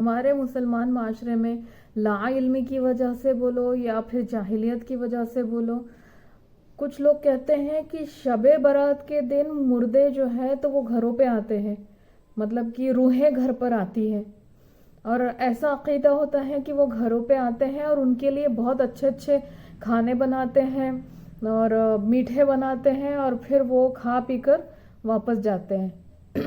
ہمارے مسلمان معاشرے میں لا علمی کی وجہ سے بولو یا پھر جاہلیت کی وجہ سے بولو، کچھ لوگ کہتے ہیں کہ شب برات کے دن مردے جو ہے تو وہ گھروں پہ آتے ہیں، مطلب کہ روحیں گھر پر آتی ہے، اور ایسا عقیدہ ہوتا ہے کہ وہ گھروں پہ آتے ہیں اور ان کے لیے بہت اچھے اچھے کھانے بناتے ہیں اور میٹھے بناتے ہیں اور پھر وہ کھا پی کر واپس جاتے ہیں۔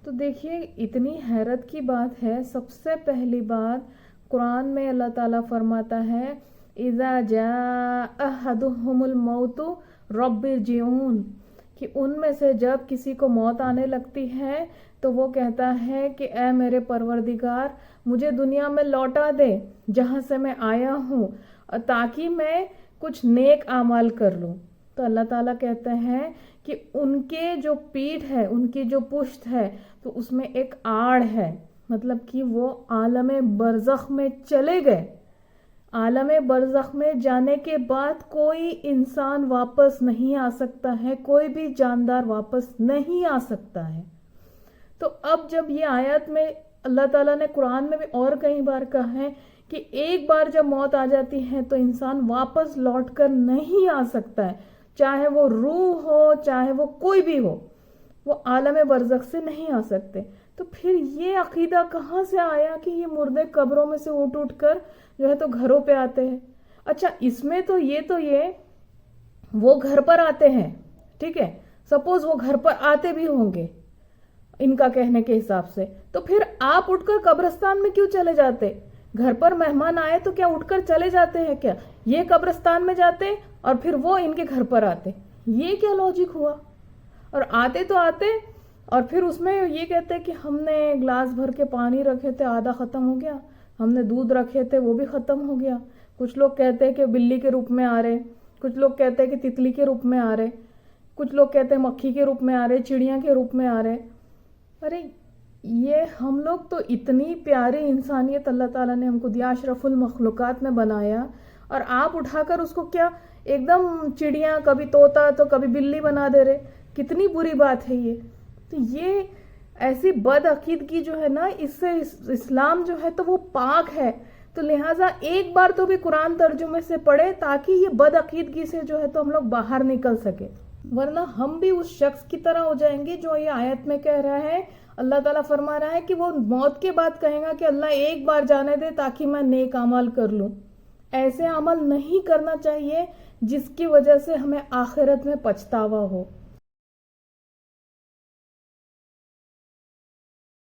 تو دیکھیے اتنی حیرت کی بات ہے۔ سب سے پہلی بات قرآن میں اللہ تعالیٰ فرماتا ہے اِذَا جَاءَ أَحَدُهُمُ الْمَوْتُ رَبِّ ارْجِعُونِ، کہ ان میں سے جب کسی کو موت آنے لگتی ہے تو وہ کہتا ہے کہ اے میرے پروردگار مجھے دنیا میں لوٹا دے جہاں سے میں آیا ہوں، تاکہ میں کچھ نیک اعمال کر لوں۔ تو اللہ تعالیٰ کہتے ہیں کہ ان کے جو پیٹھ ہے، ان کی جو پشت ہے، تو اس میں ایک آڑ ہے، مطلب کہ وہ عالم برزخ میں چلے گئے۔ عالم برزخ میں جانے کے بعد کوئی انسان واپس نہیں آ سکتا ہے، کوئی بھی جاندار واپس نہیں آ سکتا ہے۔ تو اب جب یہ آیت میں اللہ تعالیٰ نے قرآن میں بھی اور کئی بار کہا ہے کہ ایک بار جب موت آ جاتی ہے تو انسان واپس لوٹ کر نہیں آ سکتا ہے، چاہے وہ روح ہو چاہے وہ کوئی بھی ہو، وہ عالم برزخ سے نہیں آ سکتے۔ تو پھر یہ عقیدہ کہاں سے آیا کہ یہ مردے قبروں میں سے اٹھ کر جو ہے تو گھروں پہ آتے ہیں؟ اچھا اس میں تو یہ وہ گھر پر آتے ہیں، ٹھیک ہے، سپوز وہ گھر پر آتے بھی ہوں گے ان کا کہنے کے حساب سے، تو پھر آپ اٹھ کر قبرستان میں کیوں چلے جاتے؟ گھر پر مہمان آئے تو کیا اٹھ کر چلے جاتے ہیں کیا؟ یہ قبرستان میں جاتے اور پھر وہ ان کے گھر پر آتے، یہ کیا لاجک ہوا؟ اور آتے تو آتے اور پھر اس میں یہ کہتے کہ ہم نے گلاس بھر کے پانی رکھے تھے آدھا ختم ہو گیا، ہم نے دودھ رکھے تھے وہ بھی ختم ہو گیا۔ کچھ لوگ کہتے کہ بلی کے روپ میں آ رہے، کچھ لوگ کہتے کہ تتلی کے روپ میں آ رہے، کچھ لوگ کہتے مکھی کے روپ میں آ رہے، چڑیا کے روپ میں آ رہے۔ ارے یہ ہم لوگ تو اتنی پیاری انسانیت اللہ تعالیٰ نے ہم کو دیا، اشرف المخلوقات میں بنایا، اور آپ اٹھا کر اس کو کیا ایک دم چڑیا کبھی طوطا تو کبھی بلی بنا دے رہے، کتنی بری بات ہے یہ۔ تو یہ ایسی بد عقیدگی جو ہے نا، اس سے اسلام جو ہے تو وہ پاک ہے، تو لہٰذا ایک بار تو بھی قرآن ترجمے سے پڑھے تاکہ یہ بد عقیدگی سے جو ہے تو ہم لوگ باہر نکل سکے، ورنہ ہم بھی اس شخص کی طرح ہو جائیں گے جو یہ آیت میں کہہ رہا ہے۔ اللہ تعالیٰ فرما رہا ہے کہ وہ موت کے بعد کہے گا کہ اللہ ایک بار جانے دے تاکہ میں نیک عمل کر لوں۔ ایسے عمل نہیں کرنا چاہیے جس کی وجہ سے ہمیں آخرت میں پچھتاوا ہو۔